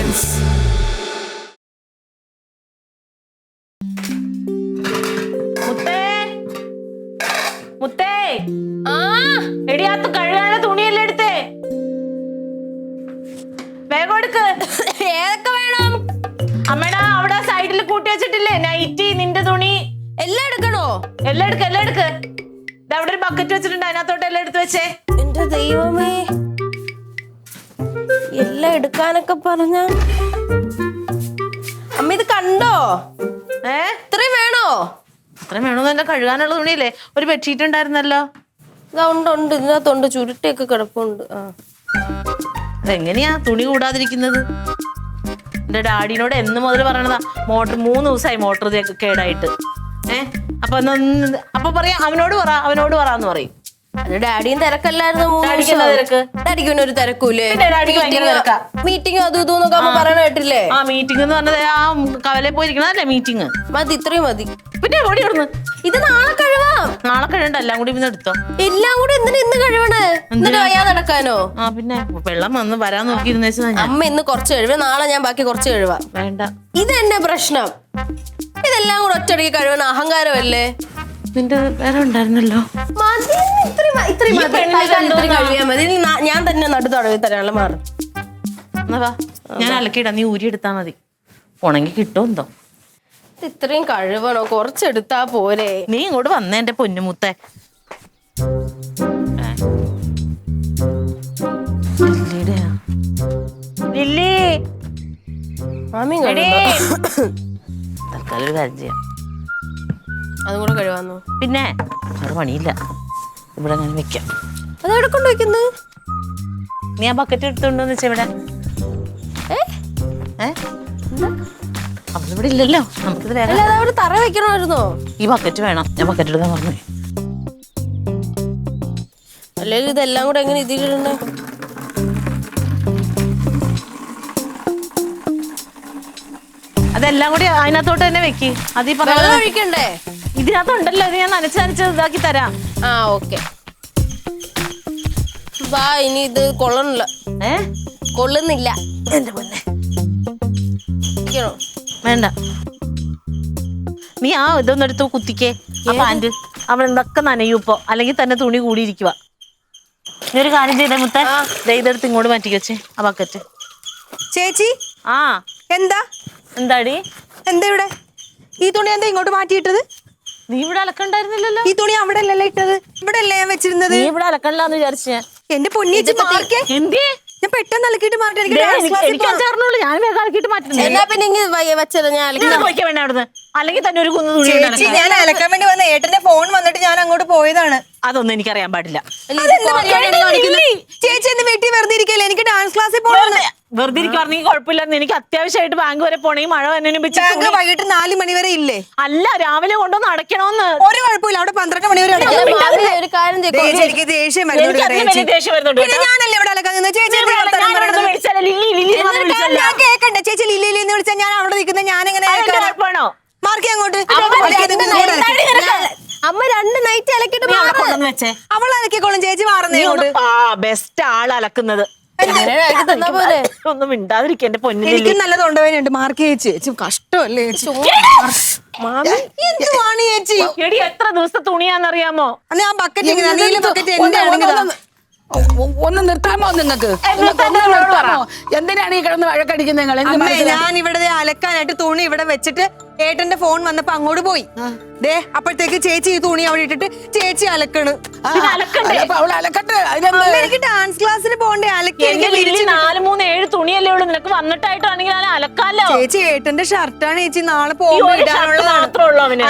Suspense. മുത്തേ എടിയാത്ത കഴുകാനുള്ള തുണിയല്ലേ എടുത്തേ, വേഗം എടുക്ക്. ഏതൊക്കെ വേണം? അമ്മേടാ അവിടെ സൈഡിൽ കൂട്ടി വെച്ചിട്ടില്ലേ നൈറ്റി, നിന്റെ തുണി എല്ലാം എടുക്കണോ? എല്ലാം എടുക്ക്, എല്ലാം എടുക്ക്. അവിടെ ഒരു ബക്കറ്റ് വെച്ചിട്ടുണ്ട്, അതിനകത്തോട്ട് എല്ലാം എടുത്ത് വെച്ചേ. എന്റെ ദൈവമേ, എല്ലാം എടുക്കാനൊക്കെ പറഞ്ഞ അമ്മ ഇത് കണ്ടോ? ഇത്രയും വേണോ? അത്രയും വേണമെന്ന് തന്നെ കഴുകാനുള്ള തുണിയില്ലേ? ഒരു ബെഡ്ഷീറ്റ് ഉണ്ടായിരുന്നല്ലോ. ഉണ്ട് ഇതിനകത്തുണ്ട്, ചുരുട്ടിയൊക്കെ കിടപ്പുണ്ട്. അതെങ്ങനെയാ തുണി കൂടാതിരിക്കുന്നത്? എന്റെ ഡാഡിനോട് എന്ന് മുതൽ പറയണതാ മോട്ടർ 3 ദിവസമായി മോട്ടർ കേടായിട്ട്. അപ്പൊ പറയാ അവനോട് പറയാന്ന് പറയും. ഡാഡിയും തിരക്കല്ലായിരുന്നു. തിരക്ക് ഡാഡിക്ക് പിന്നെ ഒരു തിരക്കൂലേ? മീറ്റിംഗ് അതും ഇതും പറയണ കേട്ടില്ലേ? ആ മീറ്റിംഗ് എന്ന് പറഞ്ഞത് ആ കവലയിൽ പോയിരിക്കണതല്ലേ മീറ്റിംഗ്. മതി, ഇത്രയും മതി. പിന്നെ ഓടി ഇവിടുന്ന്. ഇത് നാളെ കഴുകാം. നാളെ കഴിയണ്ട, എല്ലാം കൂടി ഇന്ന് എടുത്തോ. എല്ലാം കൂടി എന്തിനാ ഇന്ന് കഴുകണേ? വയ്യാതെ നടക്കാനോ? ആ പിന്നെ വെള്ളം വന്ന് വരാൻ നോക്കിയിരുന്ന അമ്മ ഇന്ന് കുറച്ച് കഴുകുക, നാളെ ഞാൻ ബാക്കി കുറച്ച് കഴുകാം. വേണ്ട, ഇത് എന്റെ പ്രശ്നം. ഇതെല്ലാം കൂടെ ഒറ്റയടിക്ക് കഴുകണ അഹങ്കാരമല്ലേ? നിന്റെ വേറെ ഉണ്ടായിരുന്നല്ലോ. ഞാൻ തന്നെ നടു തടവി തരാനുള്ള മാറും. ഞാൻ അലക്കിയിടാ, നീ ഊരി എടുത്താ മതി. ഉണങ്ങി കിട്ടുമെന്തോ. ഇത്രയും കഴുകണോ? കുറച്ചെടുത്താ പോരെ? നീ ഇങ്ങോട്ട് വന്നേ എന്റെ പൊന്നുമുത്തേ. ലില്ലി തൽക്കാലം ഒരു കാര്യം ചെയ്യാം, അതും കൂടെ കഴുകാന്നോ? പിന്നെ അവിടെ പണിയില്ല, ഇവിടെ ഞാൻ വെക്കാം. അതെവിടെ കൊണ്ട് വെക്കുന്നത്? നീ ആ ബക്കറ്റ് എടുത്തോണ്ടെന്ന് വെച്ചാ ഇവിടെ അവിടെ ഇല്ലല്ലോ. നമുക്കിത് വേറെ അവിടെ തറ വെക്കണമായിരുന്നോ? ഈ ബക്കറ്റ് വേണം, ഞാൻ ബക്കറ്റ് എടുക്കാൻ പറഞ്ഞു. അല്ലെങ്കിൽ ഇതെല്ലാം കൂടെ എങ്ങനെ ഇതിലിടണേ? അതെല്ലാം കൂടി അതിനകത്തോട്ട് തന്നെ വെക്ക്. അതീ ഒഴിക്കണ്ടേ? ഇതിനകത്തുണ്ടല്ലോ, ഇത് ഞാൻ നനച്ച് ഇതാക്കി തരാം. ആ ഓക്കെ. വാ, ഇനി ഇത് കൊള്ളണില്ല. കൊള്ളുന്നില്ല എന്റെ പൊന്നെ. വേണ്ട, നീ ആ ഇതൊന്നും എടുത്ത് കുത്തിക്കേ. ആ പാന്റ് അവിടെ എന്തൊക്കെ നനയും ഇപ്പൊ, അല്ലെങ്കിൽ തന്നെ തുണി കൂടിയിരിക്കുക. നീ ഒരു കാര്യം ചെയ്തേ മുത്തേ, ഇതെടുത്ത് ഇങ്ങോട്ട് മാറ്റി വെച്ചേ ആ ബക്കറ്റ്. ചേച്ചി ആ എന്താടി? എന്താ ഇവിടെ ഈ തുണി എന്താ ഇങ്ങോട്ട് മാറ്റിയിട്ടത്? നീ ഇവിടെ അലക്കണ്ടായിരുന്നില്ലല്ലോ. ഈ തുണി അവിടെ അല്ലല്ലോ ഇട്ടത്, ഇവിടെ അല്ലേ ഞാൻ വെച്ചിരുന്നത്. നീ ഇവിടെ അലക്കണ്ടെന്ന് വിചാരിച്ചു ഞാൻ. എന്റെ പൊന്നിയേച്ചി എന്തേ ഞാൻ പെട്ടെന്ന് അലക്കിയിട്ട് മാറ്റി. ഞാൻ വേഗം അലക്കിയിട്ട് മാറ്റുന്നു. അല്ലെങ്കിൽ തന്നെ ഒരു കുന്നു തുണി. ഞാൻ അലക്കാൻ വേണ്ടി വന്ന ഏട്ടന്റെ ഫോൺ വന്നിട്ട് ഞാൻ അങ്ങോട്ട് പോയതാണ്. അതൊന്നും എനിക്കറിയാൻ പാടില്ല. ചേച്ചി എന്റെ വീട്ടിൽ വെറുതെ ഇരിക്കല്ലേ? എനിക്ക് ഡാൻസ് ക്ലാസ്സിൽ പോകണം. വെറുതെ ഇരിക്കുവാണെങ്കിൽ കുഴപ്പമില്ലെന്ന്. എനിക്ക് അത്യാവശ്യമായിട്ട് ബാങ്ക് വരെ പോണേ, മഴ വന്നതിന് വൈകിട്ട് 4 മണി വരെ ഇല്ലേ? അല്ല, രാവിലെ കൊണ്ടുവന്ന് അടയ്ക്കണോന്ന്. ഒരു കുഴപ്പമില്ല, അവിടെ 12 മണി വരെ ഒരു കാര്യം എനിക്ക് ദേഷ്യം വരുന്നുണ്ട്. ഞാനല്ലേ ഇവിടെ അലക്കാൻ നിന്ന്. ചേച്ചി ഞാൻ കേക്കണ്ട. ചേച്ചി ലില്ലി എന്ന് വിളിച്ചാൽ ഞാൻ അവിടെ നിൽക്കുന്നത്. ഞാനെങ്ങനെ മാർക്കി അങ്ങോട്ട് അമ്മ 2 നൈറ്റ് അലക്കിട്ട് വെച്ചേ. അവൾ അലക്കിക്കോളും, ചേച്ചി മാറുന്നേ. ബെസ്റ്റ് ആള് അലക്കുന്നത്. ഒന്നും മിണ്ടാതിരിക്കും എന്റെ പൊന്നിൽ. എനിക്ക് നല്ല തൊണ്ടവേനുണ്ട്. മാർക്ക് ചേച്ചി കഷ്ടമല്ലേ ചേച്ചി? എന്തുവാണ് ചേച്ചി? എടി എത്ര ദിവസത്തെ തുണിയാന്നറിയാമോ? ആ ബക്കറ്റ് നീല ബക്കറ്റ് എന്റെ ആണെങ്കിൽ ഒന്ന് നിർത്താമോ? നിങ്ങൾക്ക് എന്തിനാണ് ഈ കിടന്ന് വഴക്കടിക്കുന്നത് നിങ്ങൾ? ഞാൻ ഇവിടെ അലക്കാനായിട്ട് തുണി ഇവിടെ വെച്ചിട്ട് ഏട്ടന്റെ ഫോൺ വന്നപ്പോ അങ്ങോട്ട് പോയി. അപ്പോഴത്തേക്ക് ചേച്ചി ഈ തുണി അവിടെ ഇട്ടിട്ട് ചേച്ചി അലക്കണ്. എനിക്ക് ഡാൻസ് ക്ലാസ്സിന് പോണ്ടേ? 4-3-7 തുണിയല്ലേ ഉള്ളൂ. നിനക്ക് വന്നിട്ടായിട്ടാണെങ്കിൽ അലക്കാലോ. ചേച്ചി ഏട്ടന്റെ ഷർട്ടാണ് ചേച്ചി, നാളെ പോകുമ്പോ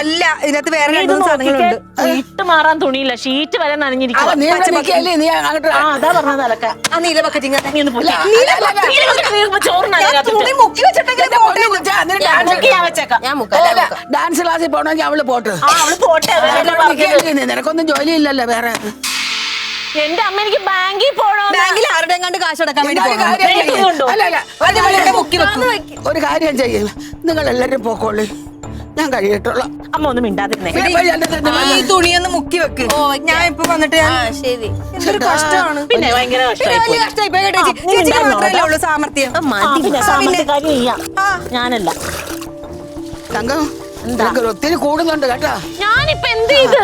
അല്ല, ഇതിനകത്ത് വേറെ 2 സാധനങ്ങളുണ്ട്. ഷീറ്റ് മാറാൻ തുണിയില്ല, ഷീറ്റ് വരെ നനഞ്ഞിരിക്കും. അതാ പറഞ്ഞത് അലക്കാൻ. ആ നീല ബക്കറ്റ് ഡാൻസ് ക്ലാസ്സിൽ പോണെങ്കിൽ അവള് പോട്ട്. നിനക്കൊന്നും ജോലി ഇല്ലല്ലോ വേറെ. എന്റെ അമ്മ എനിക്ക് ബാങ്കിൽ പോണോ? ബാങ്കിൽ ആരുടെ കണ്ട് കാശ് അടക്കാൻ വേണ്ടി ഒരു കാര്യം ചെയ്യും, നിങ്ങൾ എല്ലാരും പോക്കോളൂ, ഞാൻ കഴിയട്ടുള്ള. അമ്മ ഒന്നും മിണ്ടാതിരുന്നേ. ഈ തുണിയൊന്ന് മുക്കി വെക്ക്. ഞാൻ ഇപ്പൊ വന്നിട്ട് ശരി. എന്തൊരു കഷ്ടമാണ്. പിന്നെ ഭയങ്കര വലിയ കഷ്ടമായി പോയി കേട്ടോ ചേച്ചി. ചേച്ചിക്ക് മാത്രമല്ലേ ഉള്ളൂ സാമർത്ഥ്യം. സാമർത്ഥ്യക്കാരി നീയാ, ഞാനല്ല. തങ്കം ഒത്തിരി കൂടുന്നുണ്ട് കേട്ടാ. ഞാനിപ്പോ എന്ത് ചെയ്ത്?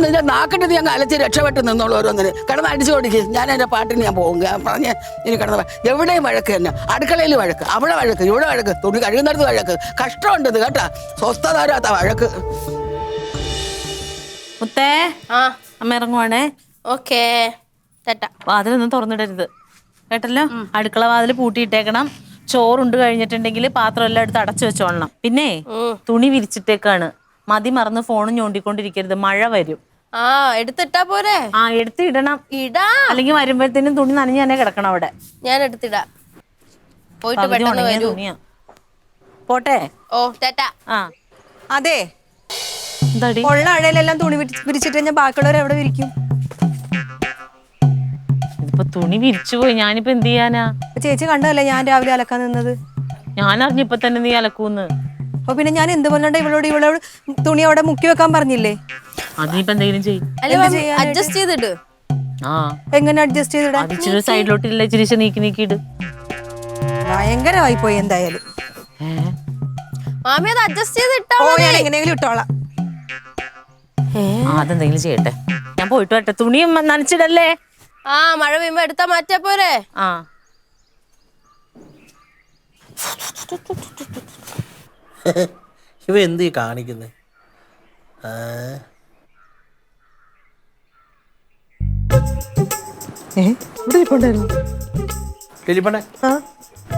നിന്നെ നാക്കിട്ട് നീ അങ്ങ് അലച്ച് രക്ഷപ്പെട്ട് നിന്നോളൂ. ഓരോന്നിന് കിടന്ന് അടിച്ചു കൊടുക്ക്. ഞാൻ എന്റെ പാട്ടിന് ഞാൻ പോകും. പറഞ്ഞ് ഇനി കിടന്ന് എവിടെയും വഴക്ക് തന്നെ. അടുക്കളയിൽ വഴക്ക്, അവിടെ വഴക്ക്, ഇവിടെ വഴക്ക്, തുണി കഴുകുന്നിടത്ത് വഴക്ക്. കഷ്ടമുണ്ട് ഇത് കേട്ടാ. സ്വസ്ഥത തരാത്ത വഴക്ക്. മുത്തേ, അമ്മ ഇറങ്ങുവാണേ. ഓക്കേ ടാറ്റാ. വാതിലൊന്നും തുറന്നിടരുത് കേട്ടല്ലോ. അടുക്കള വാതിൽ പൂട്ടിയിട്ടേക്കണം. ചോറുണ്ട് കഴിഞ്ഞിട്ടുണ്ടെങ്കിൽ പാത്രം എല്ലാം എടുത്ത് അടച്ചു വെച്ചോളണം. പിന്നെ തുണി വിരിച്ചിട്ടേക്കാണ്. മതി മറന്ന് ഫോണും ഞോണ്ടിക്കൊണ്ടിരിക്കരുത്. മഴ വരും. എടുത്തിട്ടാ പോരെ? എടുത്തിടണം. ഇടാ. അല്ലെങ്കിൽ വരുമ്പോഴത്തേനും തുണി നനഞ്ഞു തന്നെ കിടക്കണം അവിടെ. ഞാൻ എടുത്തിടാ. പോയിട്ട് പെട്ടെന്ന് വരൂ. പോട്ടെ. ഓ ടാറ്റാ. അതെ, എന്താടി ഉള്ള അഴയിലെല്ലാം തുണി വിരിച്ചിട്ട് ഞാൻ ബാക്കിയുള്ളവർ എവിടെ വിരിക്കും? ഇതിപ്പോ തുണി വിരിച്ചു പോയി. ഞാനിപ്പോ എന്ത് ചെയ്യാനാ? ചേച്ചി കണ്ടതല്ലേ ഞാൻ രാവിലെ അലക്കാൻ നിന്നത്? ഞാൻ അറിഞ്ഞിപ്പോ തന്നെ നീ അലക്കൂന്ന്. അപ്പൊ പിന്നെ ഞാൻ എന്ത് പറഞ്ഞോണ്ട് ഇവളോട് തുണി അവിടെ മുക്കി വെക്കാൻ പറഞ്ഞില്ലേ? അതിനിപ്പോ എന്തെങ്കിലും ചെയ്യും. അഡ്ജസ്റ്റ് ചെയ്തിട്ട്. എങ്ങനെ അഡ്ജസ്റ്റ് ചെയ്തിടാൻ? ഇച്ചിരി സൈഡിലോട്ടില്ല, ഇച്ചിരി നീക്കിയിട്. ഭയങ്കരമായി പോയി എന്തായാലും. മാമി അത് അഡ്ജസ്റ്റ് ചെയ്തിട്ടാ. ഞാൻ എങ്ങനെയെങ്കിലും ഇട്ടോളാം. അതെന്തെങ്കിലും ചെയ്യട്ടെ. ഞാൻ പോയിട്ട് വരട്ടെ. തുണിയും നനച്ചിടല്ലേ. മഴ പെയ്യുമ്പോ എടുത്താ മാറ്റാ പോരെ? ഇവ എന്ത് കാണിക്കുന്നത്?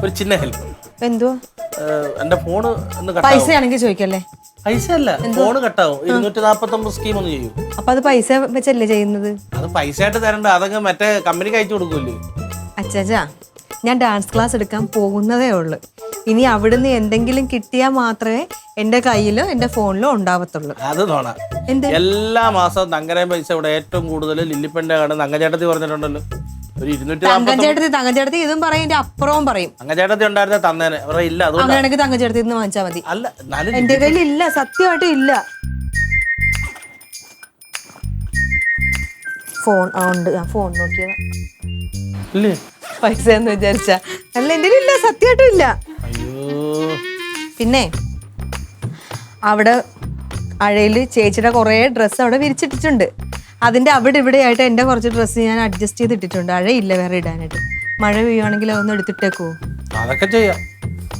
ഒരു ചിന്ന ഹെൽപ്പ്. എന്തോ? എന്റെ ഫോണ് പൈസ ആണെങ്കിൽ ചോദിക്കല്ലേ? പൈസ അല്ല, ഫോണ് കട്ടാവും. 249 സ്കീം ഒന്ന് ചെയ്യൂ. അപ്പൊ അത് പൈസ വെച്ചല്ലേ ചെയ്യുന്നത്? അത് പൈസ ആയിട്ട് തരണ്ട, അതൊക്കെ മറ്റേ കമ്പനിക്ക് അയച്ചു കൊടുക്കൂല്ലേ? അച്ചാച്ചാ, ഞാൻ ഡാൻസ് ക്ലാസ് എടുക്കാൻ പോകുന്നതേ ഉള്ളു. ഇനി അവിടുന്ന് എന്തെങ്കിലും കിട്ടിയാൽ മാത്രമേ എന്റെ കയ്യിലോ എന്റെ ഫോണിലോ ഉണ്ടാവത്തുള്ളൂ. അത് തോണ. എല്ലാ മാസവും തങ്കരയും പൈസ ഇവിടെ ഏറ്റവും കൂടുതൽ ലില്ലിപ്പന്റെ ആണ്. തങ്കച്ചേട്ടത്തി പറഞ്ഞിട്ടുണ്ടല്ലോ ഒരു 240. തങ്കച്ചേട്ടത്തി ഇതും പറയും, അപ്പുറവും പറയും. തങ്കച്ചേട്ടത്തി ഉണ്ടായിരുന്ന തന്നേനെ. അവരുടെ ഇല്ല. അങ്ങനെയാണെങ്കിൽ തങ്കച്ചേട്ടത്തി നിന്ന് വാങ്ങിച്ചാൽ മതി. അല്ല, എന്റെ കയ്യിൽ ഇല്ല, സത്യമായിട്ടും ഇല്ല. ഫോൺ ഉണ്ട്, ഞാൻ ഫോൺ നോക്കിയതാ. പൈസ എന്ന് വിചാരിച്ച അല്ല, എന്റെ ഇല്ല, സത്യമായിട്ടും ഇല്ല. പിന്നെ അവിടെ അഴയില് ചേച്ചിയുടെ കുറെ ഡ്രസ്സ് അവിടെ വിരിച്ചിട്ടിട്ടുണ്ട്. അതിന്റെ അവിടെ ഇവിടെ ആയിട്ട് എന്റെ കുറച്ച് ഡ്രസ്സ് ഞാൻ അഡ്ജസ്റ്റ് ചെയ്തിട്ടിട്ടുണ്ട്. അഴയില്ല വേറെ ഇടാനായിട്ട്. മഴ പെയ്യുവാണെങ്കിൽ അതൊന്ന് എടുത്തിട്ടേക്കോ? അതൊക്കെ ചെയ്യാം.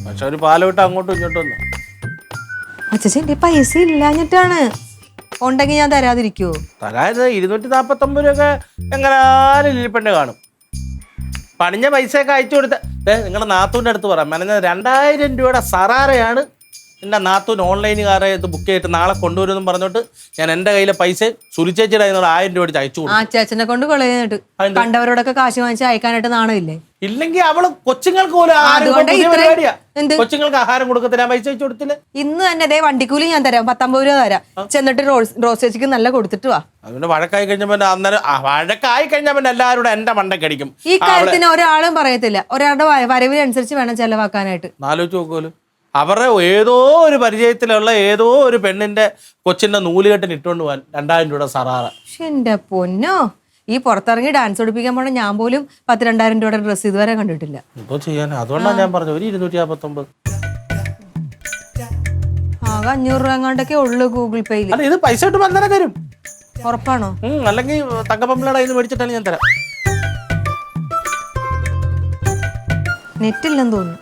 പക്ഷെ ഒരു പാലോട്ട് അങ്ങോട്ടും ഇങ്ങോട്ടും. അച്ഛൻ എന്റെ പൈസ ഇല്ലാഞ്ഞിട്ടാണ്. ഉണ്ടെങ്കിൽ ഞാൻ തരാതിരിക്കുവോ? അതായത് 249 രൂപയൊക്കെ എങ്ങനാലും ലില്ലിപ്പന്റെ കാണും. പണിഞ്ഞ പൈസയൊക്കെ അയച്ചു കൊടുത്ത നിങ്ങളുടെ നാത്തൂൻ്റെ അടുത്ത് പറയാം. മെനഞ്ഞ 2000 രൂപയുടെ സറാറയാണ് എൻ്റെ നാത്തൂൻ ഓൺലൈനുകാരെ ഇത് ബുക്ക് ചെയ്തിട്ട് നാളെ കൊണ്ടുവരുമെന്നും പറഞ്ഞോട്ട് ഞാൻ എൻ്റെ കയ്യിലെ പൈസ സുലിച്ചേച്ചിയുടെ 1000 രൂപ അടിച്ച് അയച്ചു കൊടുത്തു. ആ ചേച്ചനെ കൊണ്ട് കൊള്ളയായിട്ട് കണ്ടവരോടൊക്കെ കാശ് വാങ്ങിച്ച് അയക്കാനായിട്ട് നാണമില്ലേ? ഇല്ലെങ്കിൽ അവള് കൊച്ചുങ്ങൾക്ക് പോലും കൊച്ചുങ്ങൾക്ക് ആഹാരം കൊടുക്കത്തില്ല, പൈസ അയച്ചു കൊടുത്തില്ല. ഇന്ന് തന്നെ അതേ വണ്ടിക്കൂലി ഞാൻ തരാം, 19 രൂപ തരാം. ചെന്നിട്ട് റോസ് ചേച്ചിക്ക് നല്ല കൊടുത്തിട്ട് വാ. അതുകൊണ്ട് വഴക്കായി കഴിഞ്ഞപ്പോ അന്നേരം വഴക്കായി കഴിഞ്ഞപ്പോ എല്ലാവരും എന്റെ മണ്ടക്കടിക്കും. ഈ കാര്യത്തിന് ഒരാളും പറയത്തില്ല. ഒരാളുടെ വരവിനനുസരിച്ച് വേണം ചെലവാക്കാനായിട്ട്. ആലോചിച്ച് നോക്കുമല്ലോ. അവരുടെ ഏതോ ഒരു പരിചയത്തിലുള്ള ഏതോ ഒരു പെണ്ണിന്റെ കൊച്ചിന്റെ നൂലുകെട്ടിന് ഇട്ടുകൊണ്ട് പോകാൻ 2000 രൂപയുടെ സറാറ. എന്റെ പൊന്നോ, ഈ പുറത്തിറങ്ങി ഡാൻസ് പഠിപ്പിക്കാൻ പോണ ഞാൻ പോലും 10,000-2000 രൂപയുടെ ഡ്രസ്സ് ഇതുവരെ കണ്ടിട്ടില്ല. എന്തോ ചെയ്യാൻ? അതുകൊണ്ടാണ് ഞാൻ പറഞ്ഞത് ഒരു 259. ആകെ 500 രൂപ എങ്ങാണ്ടൊക്കെ ഉള്ളു ഗൂഗിൾ പേയിൽ. അല്ല, ഇത് പൈസ ഇട്ട് ബന്ധനം തരും. ഉറപ്പാണോ? അല്ലെങ്കിൽ തങ്കപ്പമ്മയുടെ കയ്യിൽ നിന്ന് മേടിച്ചിട്ടാണ് ഞാൻ തരാം. നെറ്റ് ഇല്ലെന്ന് തോന്നുന്നു.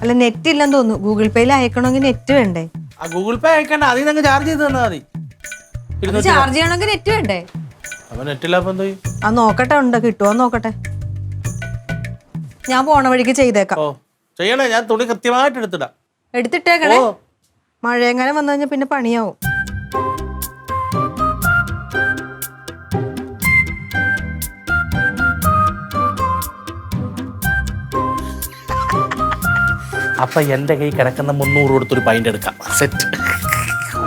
അല്ല, നെറ്റ് ഇല്ലെന്ന് തോന്നുന്നു. ഗൂഗിൾ പേയിൽ അയക്കണമെങ്കിൽ നെറ്റ് വേണ്ടേ? ആ ഗൂഗിൾ പേ അയക്കണ്ട, അതിൽ നിന്ന് ചാർജ് ചെയ്ത് തന്നാൽ മതി. ചാർജ് ചെയ്യണമെങ്കിൽ നെറ്റ് വേണ്ടേ? അപ്പൊ നെറ്റില്ലാപ്പൊ എന്തോ ചെയ്യും? ആ നോക്കട്ടെ, ഉണ്ട് കിട്ടുമോ നോക്കട്ടെ. ഞാൻ പോണ വഴിക്ക് ചെയ്തേക്കാം. ഓ ചെയ്യണേ, ഞാൻ തുണി കൃത്യമായിട്ട് എടുത്തിടാം. എടുത്തിട്ടേക്കണേ. മഴ എങ്ങനെ വന്നു കഴിഞ്ഞാൽ പിന്നെ പണിയാവും. അപ്പൊ എന്റെ കൈ കിടക്കുന്ന 300 കൊടുത്തൊരു പൈൻ്റ് എടുക്കാം. സെറ്റ്.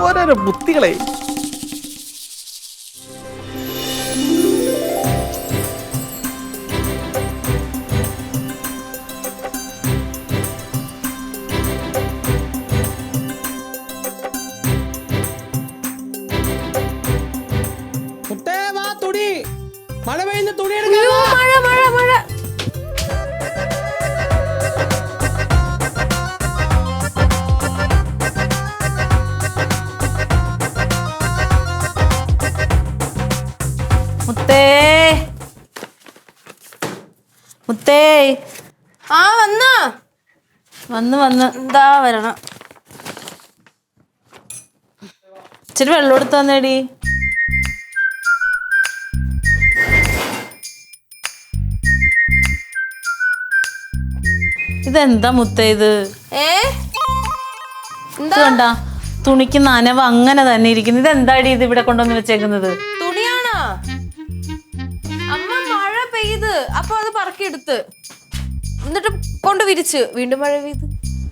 ഓരോരോ ബുദ്ധികളെ. മുത്തേ ആ വന്നാ വന്ന് എന്താ വരണം. ഇച്ചിരി വെള്ളം എടുത്ത് തന്നേടി. ഇതെന്താ മുത്തേ ഇത്? കണ്ടാ തുണിക്ക് നനവ് അങ്ങനെ തന്നെ ഇരിക്കുന്നു. ഇതെന്താടി ഇത് ഇവിടെ കൊണ്ടുവന്ന് വെച്ചേക്കുന്നത്? തുണിയാണോ? അമ്മ മഴ പെയ്ത് അപ്പൊ അത് പറക്കിയെടുത്ത് എന്നിട്ട് കൊണ്ട് വിരിച്ച് വീണ്ടും മഴ പെയ്ത്.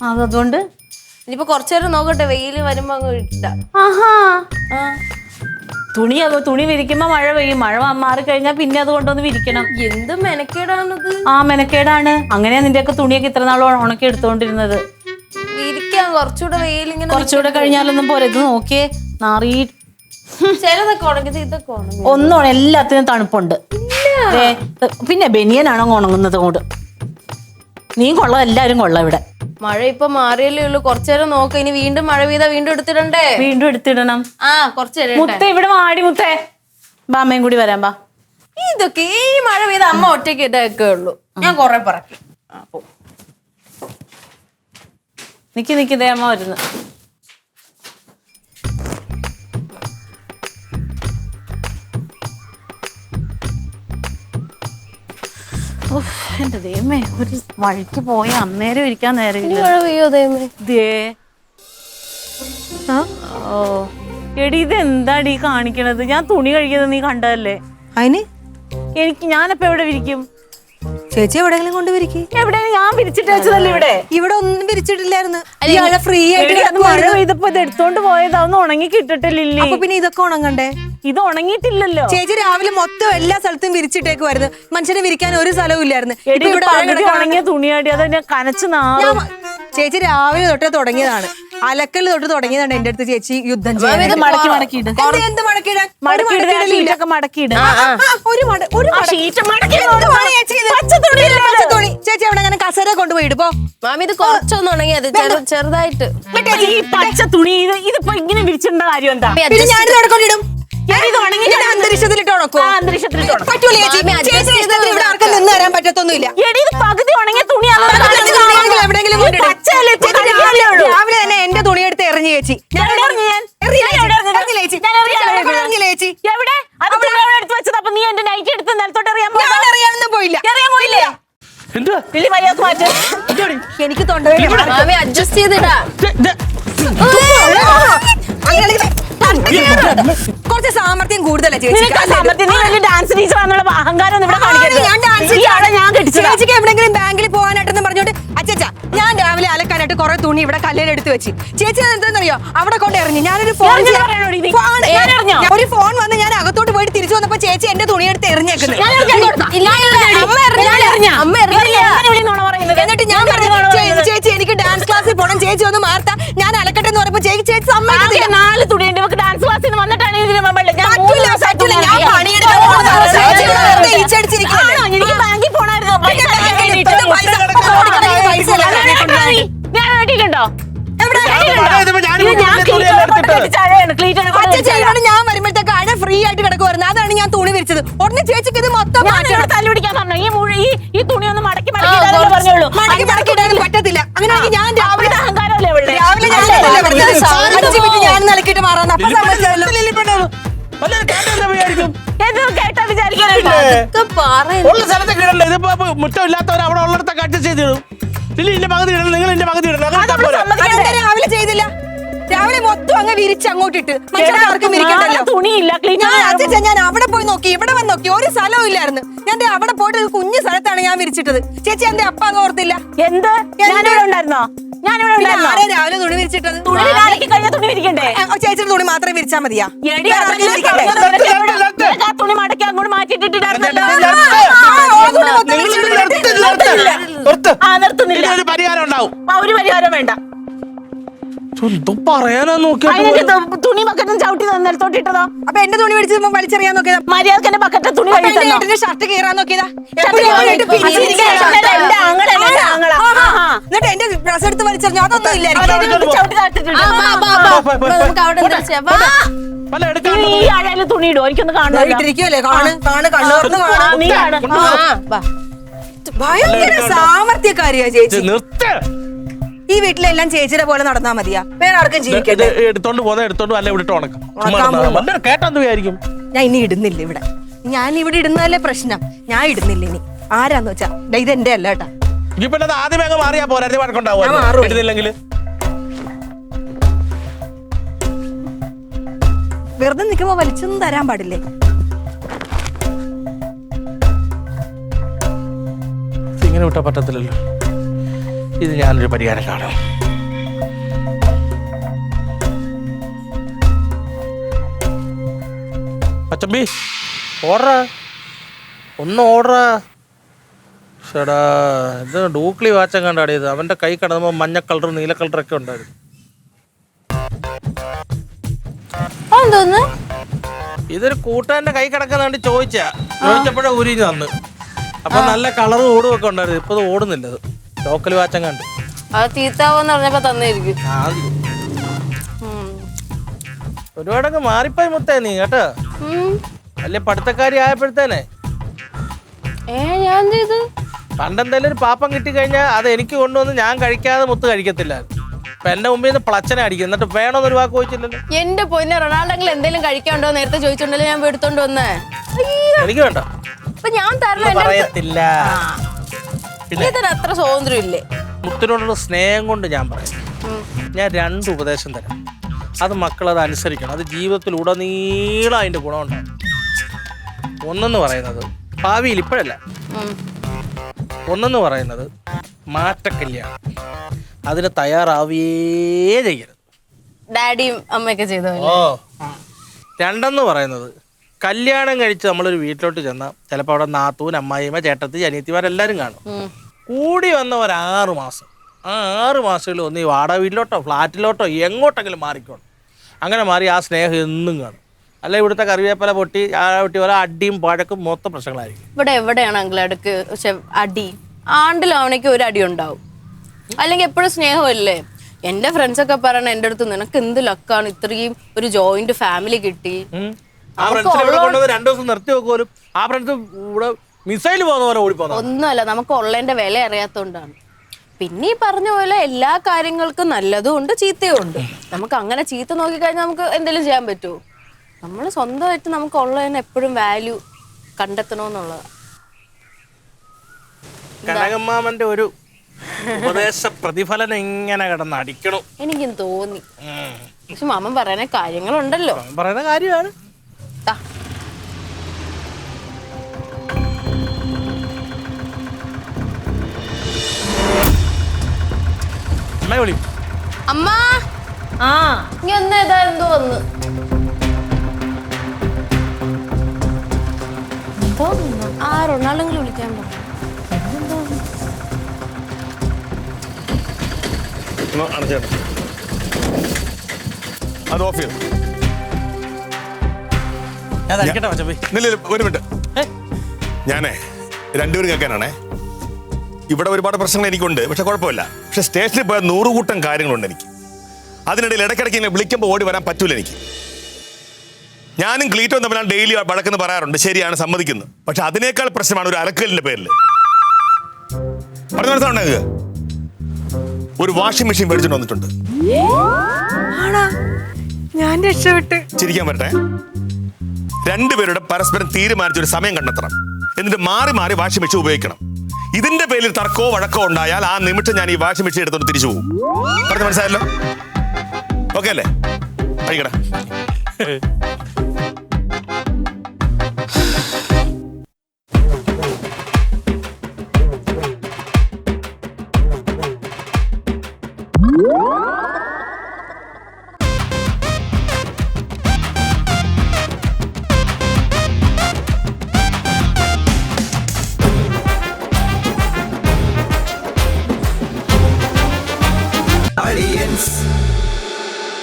അതുകൊണ്ട് ഇനിയിപ്പോ കുറച്ചേരം നോക്കട്ടെ, വെയില് വരുമ്പോ അങ്ങ് ഇട്ടാ. ആഹാ തുണി വിരിക്കുമ്പോ മഴ പെയ്യും. മഴ മാറിക്കഴിഞ്ഞാൽ പിന്നെ അത് കൊണ്ടുവന്ന് വിരിക്കണം. എന്ത് മെനക്കേടാണത്. മെനക്കേടാണ്. അങ്ങനെയാ നിന്റെയൊക്കെ തുണിയൊക്കെ ഇത്ര നാൾ ഉണക്കി എടുത്തോണ്ടിരുന്നത്. വിരിക്കാൻ കുറച്ചുകൂടെ വെയിലിങ്ങനെ കുറച്ചുകൂടെ കഴിഞ്ഞാലൊന്നും പോരെ. ഇത് നോക്കിയേ നാറി. ചിലതൊക്കെ ഉണങ്ങി, ഇതൊക്കെ ഉണങ്ങി. ഒന്നും എല്ലാത്തിനും തണുപ്പുണ്ട്. പിന്നെ ബനിയനാണോ ഉണങ്ങുന്നത് കൊണ്ട്? നീ കൊള്ളാം, എല്ലാരും കൊള്ളാം ഇവിടെ. മഴ ഇപ്പൊ മാറിയല്ലേ ഉള്ളു, കുറച്ചേരം നോക്ക. ഇനി വീണ്ടും മഴ പെയ്താ വീണ്ടും എടുത്തിടണ്ടേ? വീണ്ടും എടുത്തിടണം. കുറച്ചേരം മുത്തേ ഇവിടെ വാടി മുത്തേ. ബാമ്മയും കൂടി വരാൻ ബാ. ഇതൊക്കെ ഈ മഴ പെയ്ത അമ്മ ഒറ്റയ്ക്ക് ഇതൊക്കെ ഉള്ളു. ഞാൻ കൊറേ പറക്കി. നിക്ക് ദേ അമ്മ വരുന്നു. എന്റെ ദൈവമേ, ഒരു വഴിക്ക് പോയ അന്നേരം ഇരിക്കാൻ നേരം മഴ പെയ്യോ ദൈവമേ. ഓ എടി ഇത് എന്താടി കാണിക്കണത്? ഞാൻ തുണി കഴിക്കുന്നത് നീ കണ്ടതല്ലേ? അതിന് ഞാനപ്പോ എവിടെ വിരിക്കും? ചേച്ചി എവിടെയെങ്കിലും കൊണ്ട് വിരിക്കും. എവിടെ? ഞാൻ വിരിച്ചിട്ട് വെച്ചതല്ലേ ഇവിടെ. ഇവിടെ ഒന്നും വിരിച്ചിട്ടില്ലായിരുന്നു. ഫ്രീ ആയിട്ട് മഴ പെയ്തപ്പോ ഇത് എടുത്തോണ്ട് പോയതാ. ഒന്നും ഉണങ്ങി കിട്ടട്ടില്ലേ? അപ്പൊ പിന്നെ ഇതൊക്കെ ഉണങ്ങണ്ടേ? ഇത് ഉണങ്ങിയിട്ടില്ലല്ലോ. ചേച്ചി രാവിലെ മൊത്തം എല്ലാ സ്ഥലത്തും വിരിച്ചിട്ടേക്കുമായിരുന്നു. മനുഷ്യനെ വിരിക്കാൻ ഒരു സ്ഥലവും ഇല്ലായിരുന്നു. ഉണങ്ങിയ തുണിയാടി അതെന്നെ കനച്ച് നാളും. ചേച്ചി രാവിലെ തൊട്ടേ തുടങ്ങിയതാണ്, അലക്കൽ തൊട്ട് തുടങ്ങിയതാണ് എന്റെ അടുത്ത് ചേച്ചി യുദ്ധം ചെയ്യാൻ. മടക്കിയിട്. എന്ത് മടക്കിയിടാൻ? ചേച്ചി അവിടെ അങ്ങനെ കസര കൊണ്ടുപോയി ഇടുമ്പോ മാമി ഇത് കുറച്ചൊന്നും ഉണങ്ങിയത് ചെറുതായിട്ട്. ഈ പച്ച തുണി ഇതിപ്പോ ഇങ്ങനെ വിരിച്ചിടേണ്ട കാര്യം എന്താ? ഞാനിത് അവിടെ കൊണ്ടിടും. അന്തരീക്ഷത്തിലിട്ട് ഉണക്കോ? പറ്റൂല ചേച്ചി. ഇവിടെ ആർക്കും നിന്ന് തരാൻ പറ്റത്തൊന്നുമില്ല. പകുതി ഉണങ്ങിയ തുണിയാണ്. എവിടെയെങ്കിലും രാവിലെ തന്നെ എന്റെ തുണി എടുത്ത് എറിഞ്ഞു ചേച്ചി. നീ എന്റെ നൈറ്റ് എടുത്ത് നിലത്തോട്ട് അറിയാനൊന്നും പോയില്ല. എനിക്ക് മാമി അഡ്ജസ്റ്റ് ചെയ്തിടാ. കുറച്ച് സാമർത്ഥ്യം കൂടുതലാ ചേച്ചി. ഡാൻസ് ടീച്ചർ അഹങ്കാരം ചേച്ചിക്ക് എവിടെയെങ്കിലും ബാങ്കിൽ പോകാനായിട്ടെന്ന് പറഞ്ഞോണ്ട് അച്ഛാ ഞാൻ രാവിലെ അലക്കാനായിട്ട് കുറെ തുണി ഇവിടെ കല്ലിലെടുത്ത് വെച്ച് ചേച്ചി എന്താണെന്നറിയോ അവിടെ കൊണ്ട് എറിഞ്ഞു. ഞാനൊരു ഫോൺ വന്ന് ഞാൻ അകത്തോട്ട് പോയിട്ട് തിരിച്ചു വന്നപ്പോ ചേച്ചി എന്റെ തുണി എടുത്ത് എറിഞ്ഞേക്കുന്നു. എന്നിട്ട് ഞാൻ പറഞ്ഞു ചേച്ചി എനിക്ക് ഡാൻസ് ക്ലാസ്സിൽ പോകണം, ചേച്ചി ഒന്ന് മാർത്താ ഞാൻ അലക്കട്ടെ എന്ന് പറഞ്ഞപ്പോ ചേച്ചി സമ്മതിക്കില്ല. 4 തുണിയുണ്ട് ഡാൻസ് ക്ലാസ്സിൽ വന്നിട്ടാണ് എനിക്ക് ബാങ്കിൽ പോണായിരുന്നു. ഞാൻ വരുമ്പോഴത്തേക്ക് അഴ ഫ്രീ ആയിട്ട് കിടക്കുമായിരുന്നു. അതാണ് ഞാൻ തുണി വിരിച്ചത്. ഉടനെ ചേച്ചിക്ക് ഇത് മൊത്തം തല്ലുപിടിക്കാൻ പറഞ്ഞു. ഈ തുണി ഒന്ന് മടക്കി പറഞ്ഞോളൂ. മടക്കിടാനും പറ്റത്തില്ല. അങ്ങനെയാണെങ്കിൽ ഞാൻ രാവിലെ അഹങ്കാരമല്ലേ ഞാൻ നിലക്കിട്ട് മാറാൻ അപ്പൊ സമയത്തല്ലോ. ഉള്ള സ്ഥലത്തൊക്കെ ഇടണ്ടേ? ഇതിപ്പോ മുറ്റം ഇല്ലാത്തവർ അവിടെ ഉള്ളിടത്തൊക്കെ അഡ്ജസ്റ്റ് ചെയ്തിടും. ഇല്ല പകുതി ഇടണം, നിങ്ങൾ എന്റെ പകുതി ഇടണം. രാവിലെ ചെയ്തില്ല. രാവിലെ മൊത്തം അങ്ങ് വിരിച്ച് അങ്ങോട്ടിട്ട് മനുഷ്യർക്കും വിരിക്കണ്ടല്ലോ. തുണിയില്ല. ഞാൻ അവിടെ പോയി നോക്കി, ഇവിടെ വന്ന് നോക്കി, ഒരു സ്ഥലവും ഇല്ലായിരുന്നു. ഞാൻ അവിടെ പോയിട്ട് ഒരു കുഞ്ഞു സ്ഥലത്താണ് ഞാൻ വിരിച്ചിട്ടത്. ചേച്ചി എന്റെ അപ്പ അങ്ങ് ഓർത്തില്ല. എന്ത് ഉണ്ടായിരുന്നോ? രാവിലെ തുണി വിരിച്ചിട്ടത്. തുണി വിരിക്കണ്ടേ? ചേച്ചിയുടെ തുണി മാത്രം വിരിച്ചാ മതിയാ? തുണി മടക്കി അങ്ങോട്ട് മാറ്റിട്ടിട്ടുണ്ടായിരുന്നല്ലോ. നിർത്തുന്നില്ല. ഒരു പരിഹാരം ഉണ്ടാവും. ഒരു പരിഹാരം വേണ്ട. പറയാനാ നോക്കിയ തുണി ബക്കറ്റും ചവിട്ടി നിലത്തോട്ടിട്ടതോ? അപ്പൊ എന്റെ തുണി പിടിച്ച് വലിച്ചെറിയാൻ നോക്കിയതാ. മര്യാദക്ക് എന്റെ ബക്കറ്റ് തുണി ഷർട്ട് കീറാൻ നോക്കിയതാ. എന്നിട്ട് എന്റെ ഡ്രസ് എടുത്ത് വലിച്ചെറിഞ്ഞു. അതൊന്നും ഇല്ല. ഈ ആഴാല് തുണി ഇടുവോ? എനിക്കൊന്ന് കാണുമല്ലോ. ഇട്ടിരിക്കുവല്ലേ? നീ ഭയങ്കര സാമർത്ഥ്യക്കാരിയാ ചേച്ചി. നിർത്ത്. ഈ വീട്ടിലെല്ലാം ചേച്ചിയുടെ പോലെ നടന്നാ മതിയാ? വേറെ ആർക്കും ഇത് ജീവിക്കട്ടെ. എടുത്തോണ്ട് പോകുന്ന എടുത്തോണ്ട് അല്ല ഇവിടെ ഉണക്കാം. ഉണക്കാൻ പോവാ. കേട്ടെന്ത് വിചാരിക്കും? ഞാൻ ഇനി ഇടുന്നില്ല ഇവിടെ. ഞാൻ ഇവിടെ ഇടുന്നതല്ലേ പ്രശ്നം. ഞാൻ ഇടുന്നില്ല ഇനി. ആരാന്ന് വെച്ചാ ഇത് എന്റെ അല്ല കേട്ടാ. ഇപ്പൊ അത് ആദ്യമേ അങ്ങ് മാറിയാ പോരാ, ഞാൻ വഴക്കുണ്ടാവും മാറും. ഇടുന്നില്ലെങ്കിൽ. വെറുതെ നിൽക്കുമ്പോ വലിച്ചൊന്നും തരാൻ പാടില്ലേ? ഇങ്ങനെ വിട്ടാ പറ്റത്തില്ലല്ലോ. ഇത് ഞാനൊരു പരിഹാരം കാണാം. പച്ചമ്പി ഓർഡറാ, ഒന്ന് ഓർഡറാ. ചേടാ ഇത് ഡൂക്ലി വാച്ചം കണ്ടാടിയത്. അവന്റെ കൈ കടന്നുമ്പോ മഞ്ഞ കളർ നീല കളറൊക്കെ ഉണ്ടായിരുന്നു. എന്തോന്ന് ഇതൊരു കൂട്ടാന്റെ കൈ കിടക്കുന്നുണ്ട് ചോദിച്ചപ്പോഴേ ഉരിഞ്ഞു തന്ന്. അപ്പൊ നല്ല കളറും ഓടും ഒക്കെ ഉണ്ടായിരുന്നു. ഇപ്പൊ ഓടുന്നില്ല. അത് ലോക്കൽ വാച്ചം കണ്ട് അത് തീത്താവോന്ന് പറഞ്ഞപ്പോ തന്നിരിക്കും. ഒരുപാടൊക്കെ മാറിപ്പോയി മുത്തേ നീ കേട്ടോ. വലിയ പഠിത്തക്കാരി ആയപ്പോഴത്തേനെ ഞാൻ ചെയ്തു. പണ്ടെന്തായാലും ഒരു പാപ്പം കിട്ടിക്കഴിഞ്ഞാൽ അത് എനിക്ക് കൊണ്ടുവന്ന് ഞാൻ കഴിക്കാതെ മുത്ത് കഴിക്കത്തില്ല. ഇപ്പൊ എന്റെ മുമ്പിൽ നിന്ന് പ്ലച്ചനെ അടിക്കും. എന്നിട്ട് വേണമെന്നൊരു വാക്ക് ചോദിച്ചില്ലല്ലോ. എന്റെ പൊന്നെ റൊണാൾഡെങ്കിലും എന്തെങ്കിലും കഴിക്കാണ്ടോ നേരത്തെ ചോദിച്ചോണ്ടല്ലോ ഞാൻ എടുത്തോണ്ട് വന്നേ. എനിക്ക് വേണ്ട. അപ്പൊ ഞാൻ തരണം. പറയത്തില്ല. ഇതിന് അത്ര സ്വാതന്ത്ര്യം ഇല്ലേ? മുത്തിനോടുള്ള സ്നേഹം കൊണ്ട് ഞാൻ പറയാം. ഞാൻ 2 ഉപദേശം തരാം. അത് മക്കളത് അനുസരിക്കണം. അത് ജീവിതത്തിൽ ഉടനീളം അതിന്റെ ഗുണമുണ്ടാകും. ഒന്നെന്ന് പറയുന്നത് ഭാവിയിൽ ഇപ്പോഴല്ല. ഒന്നെന്ന് പറയുന്നത് മാറ്റക്കല്യാണം. അതിന് തയ്യാറാവുകയേ ചെയ്യരുത്. ഡാഡിയും അമ്മയൊക്കെ ചെയ്തോ? ഓ. 2 പറയുന്നത് കല്യാണം കഴിച്ച് നമ്മളൊരു വീട്ടിലോട്ട് ചെന്നാൽ ചിലപ്പോൾ അവിടെ നാത്തൂൻ, അമ്മായിമ്മ, ചേട്ടത്തി, അനിയത്തിമാരെല്ലാവരും കാണും. കൂടി വന്ന ഒരു 6 മാസം. ആ 6 മാസത്തിൽ ഒന്ന് ഈ വാടക വീട്ടിലോട്ടോ ഫ്ലാറ്റിലോട്ടോ എങ്ങോട്ടെങ്കിലും മാറിക്കോണം. അങ്ങനെ മാറി ആ സ്നേഹം എന്നും കാണും. അല്ല ഇവിടുത്തെ കറിവേപ്പല പൊട്ടി പോലെ അടിയും പഴക്കും മൊത്തം പ്രശ്നങ്ങളായിരിക്കും. ഇവിടെ എവിടെയാണ് അങ്കിളടുക്ക് അടി? ആണ്ടിലാവണേക്ക് ഒരു അടി ഉണ്ടാവും. അല്ലെങ്കിൽ എപ്പോഴും സ്നേഹമല്ലേ? എന്റെ ഫ്രണ്ട്സ് ഒക്കെ പറയണ എന്റെ അടുത്ത് നിനക്ക് എന്ത് ലക്കാണ് ഇത്രയും ഒരു ജോയിന്റ് ഫാമിലി കിട്ടി. ആ ഫ്രണ്ട്സിനെ കൊണ്ടുവന്ന് 2 ദിവസം നിർത്തി വെക്കുമല്ലോ. ആ ഫ്രണ്ട്സ് ഇവിടെ മിസൈൽ പോകുന്ന പോലെ ഓടിപ്പോകുന്ന ഒന്നുമല്ല, നമുക്ക് ഉള്ളതിന്റെ വില അറിയാത്തോണ്ടാണ്. പിന്നെ ഈ പറഞ്ഞ പോലെ എല്ലാ കാര്യങ്ങൾക്കും നല്ലതും ഉണ്ട് ചീത്തയും ഉണ്ട്. നമുക്ക് അങ്ങനെ ചീത്ത നോക്കിക്കഴിഞ്ഞാൽ നമുക്ക് എന്തെങ്കിലും ചെയ്യാൻ പറ്റുമോ? നമ്മൾ സ്വന്തമായിട്ട് നമുക്ക് ഉള്ളതിന് എപ്പോഴും വാല്യൂ കണ്ടെത്തണമെന്നുള്ളതാണ്. കനകമ്മാമന്റെ ഒരു ഉപദേശ പ്രതിഫലനം ഇങ്ങനെ കിടന്ന് അടിക്കണം എനിക്കും തോന്നി. പക്ഷെ മാമൻ പറയുന്ന കാര്യങ്ങളുണ്ടല്ലോ. പറയുന്ന കാര്യമാണ്. അമ്മ വിളി. അമ്മ ആ ഇനി എന്നേതാ എന്തോ വന്ന് ആ റൊണാൾഡെങ്കിലും വിളിക്കാൻ പറഞ്ഞു. അത് ഓഫ് ചെയ്തു. ഞാൻ അടിക്കട്ടെ പച്ചപ്പി. ഒരു മിനിറ്റ്. ഞാനേ 2 പേരും കേൾക്കാനാണേ. ഇവിടെ ഒരുപാട് പ്രശ്നങ്ങൾ എനിക്കുണ്ട്. പക്ഷെ കുഴപ്പമില്ല. പക്ഷെ സ്റ്റേഷനിൽ പോയാൽ 100 കൂട്ടം കാര്യങ്ങളുണ്ട് എനിക്ക്. അതിനിടയിൽ ഇടയ്ക്കിടയ്ക്ക് ഇങ്ങനെ വിളിക്കുമ്പോൾ ഓടി വരാൻ പറ്റൂല എനിക്ക്. ഞാനും ക്ലീറ്റോ തമ്മിലാണ് ഡെയിലി വഴക്കെന്ന് പറയാറുണ്ട്. ശരിയാണ്, സമ്മതിക്കുന്നു. പക്ഷെ അതിനേക്കാൾ പ്രശ്നമാണ് ഒരു അലക്കലിന്റെ പേരിൽ. പറഞ്ഞു മനസ്സിലാവുണ്ടെങ്കിൽ ഒരു വാഷിംഗ് മെഷീൻ മേടിച്ചിട്ട് വന്നിട്ടുണ്ട്. ഞാൻ രക്ഷപ്പെട്ട്. ചിരിക്കാൻ പറ്റേ. 2 പേരുടെ പരസ്പരം തീരുമാനിച്ച ഒരു സമയം കണ്ടെത്തണം. എന്നിട്ട് മാറി മാറി വാഷിംഗ് മെഷീൻ ഉപയോഗിക്കണം. ഇതിന്റെ പേരിൽ തർക്കമോ വഴക്കോ ഉണ്ടായാൽ ആ നിമിഷം ഞാൻ ഈ വാഷിംഗ് മെഷീൻ എടുത്തോണ്ട് തിരിച്ചു പോകും. പറഞ്ഞു മനസ്സിലായല്ലോ? ഓക്കെ അല്ലേ? കഴിക്കടാ.